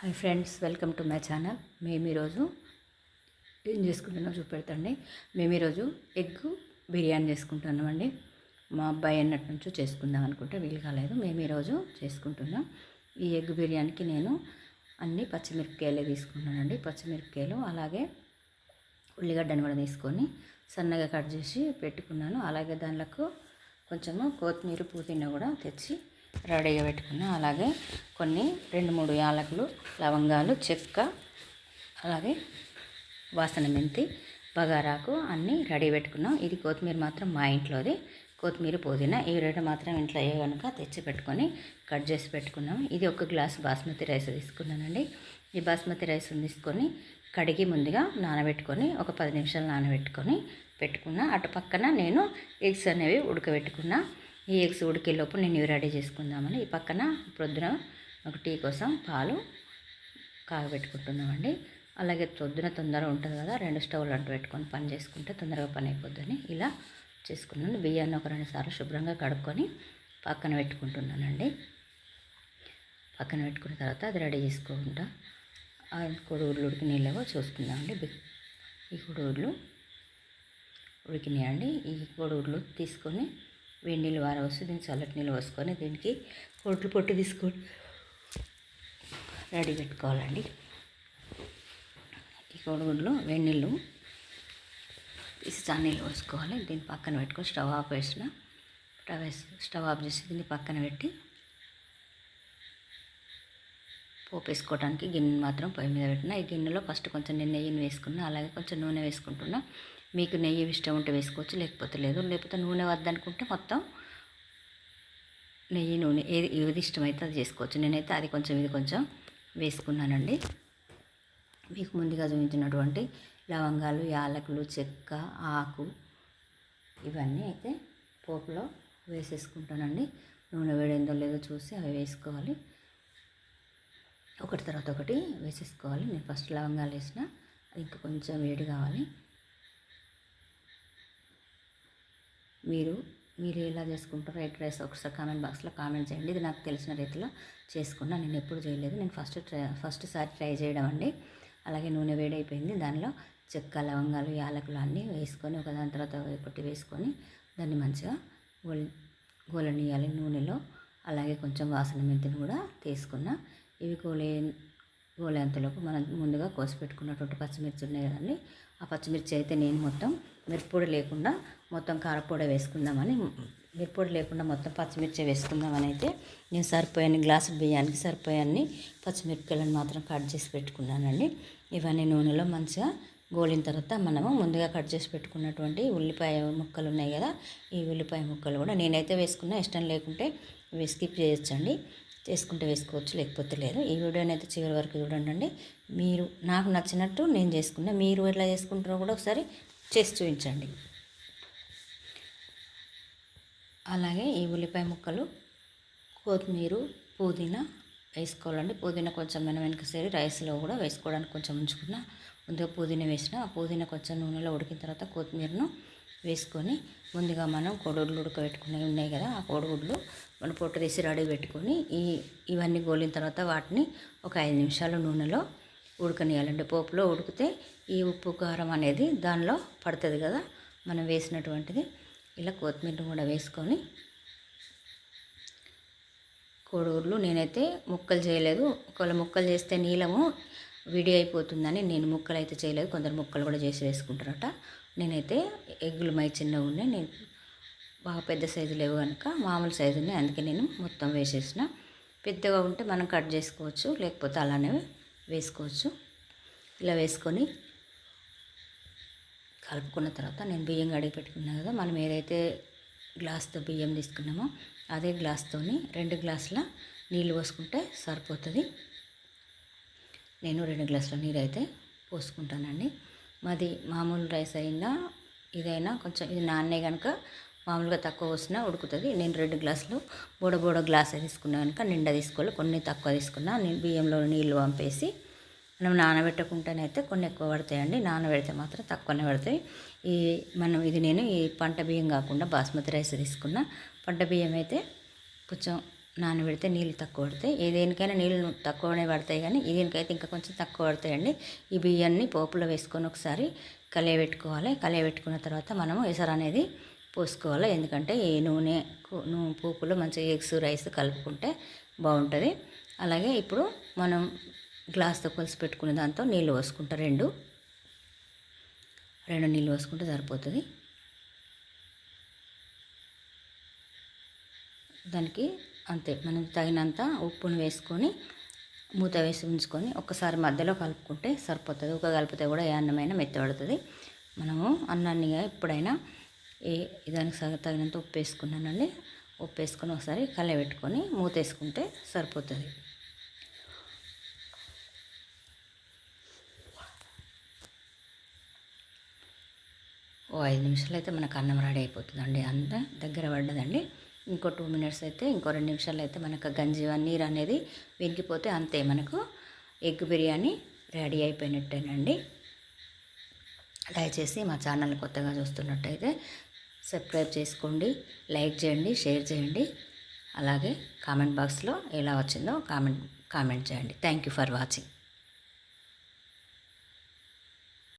Hi friends, welcome to my channel. మేము ఈరోజు ఏం చేసుకుంటున్నాం చూపెడతండి. మేము ఈరోజు ఎగ్ బిర్యానీ చేసుకుంటున్నామండి. మా అబ్బాయి అన్నట్టు నుంచి చేసుకుందాం అనుకుంటే వీలు కాలేదు. మేము ఈరోజు చేసుకుంటున్నాం. ఈ ఎగ్ బిర్యానీకి నేను అన్ని పచ్చిమిరపకాయలే తీసుకున్నానండి. పచ్చిమిరపకాయలు అలాగే ఉల్లిగడ్డను కూడా తీసుకొని సన్నగా కట్ చేసి పెట్టుకున్నాను. అలాగే దానిలకు కొంచెము కొత్తిమీర పుదీనా కూడా తెచ్చి రెడీగా పెట్టుకున్నా. అలాగే కొన్ని 2-3 యాలకులు, లవంగాలు, చెక్క, అలాగే వాసన మెంతి, బగారాకు అన్నీ రెడీ పెట్టుకున్నాం. ఇది కొత్తిమీర మాత్రం మా ఇంట్లోది. కొత్తిమీర పుదీనా ఈ రెండు మాత్రం ఇంట్లో ఏ కనుక తెచ్చి పెట్టుకొని కట్ చేసి పెట్టుకున్నాం. ఇది 1 గ్లాసు బాస్మతి రైస్ తీసుకున్నానండి. ఈ బాస్మతి రైస్ తీసుకొని కడిగి ముందుగా నానబెట్టుకొని ఒక 10 నిమిషాలు నానబెట్టుకొని పెట్టుకున్నా. అటు పక్కన నేను ఎగ్స్ అనేవి ఉడకబెట్టుకున్నా. ఈ ఎగ్స్ ఉడికేలోపు నేను ఇవి రెడీ చేసుకుందామని ఈ పక్కన ప్రొద్దున ఒక టీ కోసం పాలు కాగబెట్టుకుంటున్నామండి. అలాగే ప్రొద్దున తొందరగా ఉంటుంది కదా, 2 స్టవ్లు అంటు పెట్టుకొని పని చేసుకుంటే తొందరగా పని అయిపోద్దని ఇలా చేసుకున్నాను. బియ్యాన్ని ఒక 2 సార్లు శుభ్రంగా కడుక్కొని పక్కన పెట్టుకుంటున్నానండి. పక్కన పెట్టుకున్న తర్వాత అది రెడీ చేసుకుంటా కోడిగుడ్లు ఉడికినీళ్ళగా చూసుకుందామండి. ఈ కోడిగుడ్లు ఉడికినాయండి. ఈ కోడిగుడ్లు తీసుకొని వేడి నీళ్ళు వారవసి దీనికి చల్లటి నీళ్ళు పోసుకొని దీనికి కోట్లు పొట్టు తీసుకొని రెడీ పెట్టుకోవాలండి. ఈ కోడిగుడ్లు వేడి నీళ్ళు తీసి నీళ్ళు పోసుకోవాలి. దీన్ని పక్కన పెట్టుకొని స్టవ్ ఆఫ్ చేసి దీన్ని పక్కన పెట్టి పోపు వేసుకోవడానికి గిన్నె మాత్రం పొయ్యి మీద పెట్టిన. ఈ గిన్నెలో ఫస్ట్ కొంచెం నేను నెయ్యిని వేసుకున్నా. అలాగే కొంచెం నూనె వేసుకుంటున్నా. మీకు నెయ్యి ఇష్టం ఉంటే వేసుకోవచ్చు, లేకపోతే లేదు. లేకపోతే నూనె వద్దనుకుంటే మొత్తం నెయ్యి నూనె ఏది ఇష్టమైతే అది చేసుకోవచ్చు. నేనైతే అది కొంచెం ఇది కొంచెం వేసుకున్నానండి. మీకు ముందుగా చూపించినటువంటి లవంగాలు, యాలకులు, చెక్క, ఆకు ఇవన్నీ అయితే పోపులో వేసేసుకుంటానండి. నూనె వేడిందో లేదో చూసి అవి వేసుకోవాలి. ఒకటి తర్వాత ఒకటి వేసేసుకోవాలి. నేను ఫస్ట్ లవంగాలు వేసిన, అది ఇంకా కొంచెం వేడి కావాలి. మీరు ఎలా చేసుకుంటారో ఎగ్ రైస్ ఒకసారి కామెంట్ బాక్స్లో కామెంట్ చేయండి. ఇది నాకు తెలిసిన రీతిలో చేసుకున్నా. నేను ఎప్పుడు చేయలేదు. నేను ఫస్ట్ సారి ట్రై చేయడం అండి. అలాగే నూనె వేడైపోయింది. దానిలో చెక్క, లవంగాలు, యాలకులు అన్నీ వేసుకొని ఒకదాని తర్వాత ఒకటి వేసుకొని దాన్ని మంచిగా గోలనియాలి నూనెలో. అలాగే కొంచెం వాసన మెంతిని కూడా తీసుకున్నా. ఇవి గోలేంతలోపు మనం ముందుగా కోసి పెట్టుకున్నటువంటి పచ్చిమిర్చి ఉన్నాయి కదండి. ఆ పచ్చిమిర్చి అయితే నేను మొత్తం మిరప్పొడి లేకుండా మొత్తం కారపొడి వేసుకుందామని, మిరప్పొడి లేకుండా మొత్తం పచ్చిమిర్చి వేసుకుందామని అయితే నేను సరిపోయాన్ని గ్లాసు బియ్యానికి సరిపోయాన్ని పచ్చిమిరపకాయలను మాత్రం కట్ చేసి పెట్టుకున్నానండి. ఇవన్నీ నూనెలో మంచిగా గోలిన తర్వాత మనము ముందుగా కట్ చేసి పెట్టుకున్నటువంటి ఉల్లిపాయ ముక్కలు ఉన్నాయి కదా, ఈ ఉల్లిపాయ ముక్కలు కూడా నేనైతే వేసుకున్నా. ఇష్టం లేకుంటే స్కిప్ చేయొచ్చండి. చేసుకుంటే వేసుకోవచ్చు, లేకపోతే లేదు. ఈ వీడియోని అయితే చివరి వరకు చూడండి. మీరు నాకు నచ్చినట్టు నేను చేసుకున్నా. మీరు ఎట్లా చేసుకుంటారో కూడా ఒకసారి చేసి చూపించండి. అలాగే ఈ ఉల్లిపాయ ముక్కలు, కొత్తిమీర, పుదీనా వేసుకోవాలండి. పుదీనా కొంచెం మనం వెనక సరి రైస్లో కూడా వేసుకోవడానికి కొంచెం ఉంచుకున్నా. ముందుగా పుదీనా వేసిన, ఆ పుదీనా కొంచెం నూనెలో ఉడికిన తర్వాత కొత్తిమీరను వేసుకొని ముందుగా మనం కోడిగుడ్లు ఉడకబెట్టుకునేవి ఉన్నాయి కదా, ఆ కోడిగుడ్లు మనం పొట్టు తీసి రెడీ పెట్టుకొని ఇవన్నీ గోలిన తర్వాత వాటిని ఒక 5 నిమిషాలు నూనెలో ఉడకనియాలండి. పోపులో ఉడికితే ఈ ఉప్పు కారం అనేది దానిలో పడుతుంది కదా మనం వేసినటువంటిది. ఇలా కొత్తిమీర కూడా వేసుకొని కోడిగుడ్లు నేనైతే ముక్కలు చేయలేదు. ఒకవేళ ముక్కలు చేస్తే నీలము విడి అయిపోతుందని నేను ముక్కలు అయితే చేయలేదు. కొందరు ముక్కలు కూడా చేసి వేసుకుంటారట. నేనైతే ఎగ్గులు చిన్నగా ఉన్నాయి, నేను బాగా పెద్ద సైజు లేవు కనుక మామూలు సైజు ఉన్నాయి, అందుకే నేను మొత్తం వేసేసిన. పెద్దగా ఉంటే మనం కట్ చేసుకోవచ్చు, లేకపోతే అలానే వేసుకోవచ్చు. ఇలా వేసుకొని కలుపుకున్న తర్వాత నేను బియ్యం కడిగి పెట్టుకున్నాను కదా, మనం ఏదైతే గ్లాస్తో బియ్యం తీసుకున్నామో అదే గ్లాస్తోని 2 గ్లాసుల నీళ్ళు పోసుకుంటే సరిపోతుంది. నేను 2 గ్లాసుల నీరు అయితే పోసుకుంటానండి. మాది మామూలు రైస్ అయినా ఇదైనా కొంచెం ఇది నాన్నే కనుక మామూలుగా తక్కువ పోసినా ఉడుకుతుంది. నేను 2 గ్లాసులు బోడ గ్లాస్ తీసుకున్నా కనుక నిండా తీసుకోవాలి. కొన్ని తక్కువ తీసుకున్నా. నేను బియ్యంలో నీళ్ళు పంపేసి మనం నానబెట్టకుండానైతే కొన్ని ఎక్కువ పడతాయండి. నానబెడితే మాత్రం తక్కువనే పడతాయి. నేను ఈ పంట బియ్యం కాకుండా బాస్మతి రైస్ తీసుకున్నా. పంట బియ్యం అయితే కొంచెం నానబెడితే నీళ్ళు తక్కువ పడతాయి. దేనికైనా నీళ్ళు తక్కువనే పడతాయి, కానీ దీనికైతే ఇంకా కొంచెం తక్కువ పడతాయండి. ఈ బియ్యాన్ని పోపులో వేసుకొని ఒకసారి కలియబెట్టుకోవాలి. కలియబెట్టుకున్న తర్వాత మనము ఎసరు అనేది పోసుకోవాలి. ఎందుకంటే ఈ నూనె పోపులో మంచిగా ఎగ్స్ రైస్ కలుపుకుంటే బాగుంటుంది. అలాగే ఇప్పుడు మనం గ్లాస్తో కొలిసి పెట్టుకునే దాంతో నీళ్ళు పోసుకుంటా. రెండు నీళ్ళు పోసుకుంటే సరిపోతుంది. దానికి అంతే, మనం తగినంత ఉప్పును వేసుకొని మూత వేసి ఉంచుకొని ఒక్కసారి మధ్యలో కలుపుకుంటే సరిపోతుంది. ఒక కలిపితే కూడా ఏ అన్నమైనా మెత్తబడుతుంది. మనము అన్నాన్ని ఎప్పుడైనా దానికి తగినంత ఉప్పు వేసుకున్నానండి. ఉప్పు వేసుకొని ఒకసారి కలయబెట్టుకొని మూత వేసుకుంటే సరిపోతుంది. ఓ 5 నిమిషాలు అయితే మనకు అన్నం రెడీ అయిపోతుందండి. అంతా దగ్గర పడ్డదండి. ఇంకో 2 మినిట్స్ అయితే, ఇంకో 2 నిమిషాలు అయితే మనకు గంజి నీరు అనేది వెనికిపోతే అంతే, మనకు ఎగ్ బిర్యానీ రెడీ అయిపోయినట్టేనండి. దయచేసి మా ఛానల్ కొత్తగా చూస్తున్నట్టయితే సబ్స్క్రైబ్ చేసుకోండి, లైక్ చేయండి, షేర్ చేయండి. అలాగే కామెంట్ బాక్స్లో ఎలా వచ్చిందో కామెంట్ చేయండి. Thank you for watching.